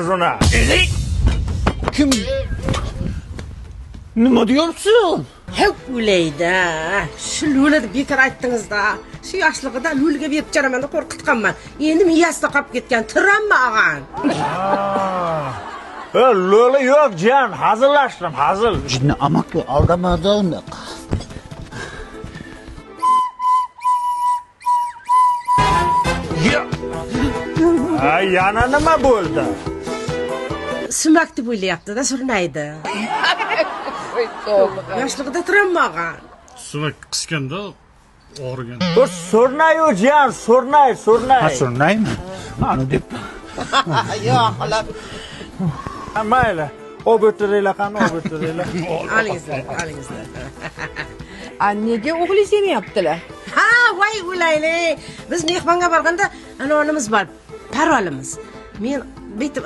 Zona. Kim? Nima diyorsun? Hep öyleydi. Şu Lüla'da bekar ayttınız da. Şu yaşlıqda Lül'ge berip jaramandı korkutkanman. Endi miyasida qolib ketgan. Tiranma ağan. Lo'li yo'q, jan, hazillashdim, hazil. Jinni amakli aldamadın. Ay, yana nima bo'ldi? Sumak deb o'ylayapti-da, surnaydi. Yoshligida tiranma ağan. Sumak qisganda og'rigan. Bu surnayu jan, surnay. Ha surnaymi? Mana deb. Yo'q, xolos. Mayli. O'birtiraylar qani, o'birtiraylar. Alingizlar. Nega o'g'lingiz yemayaptilar? Ha, voy o'layli. Biz mehmonga borganda anavimiz bor, parvalimiz. Men bitib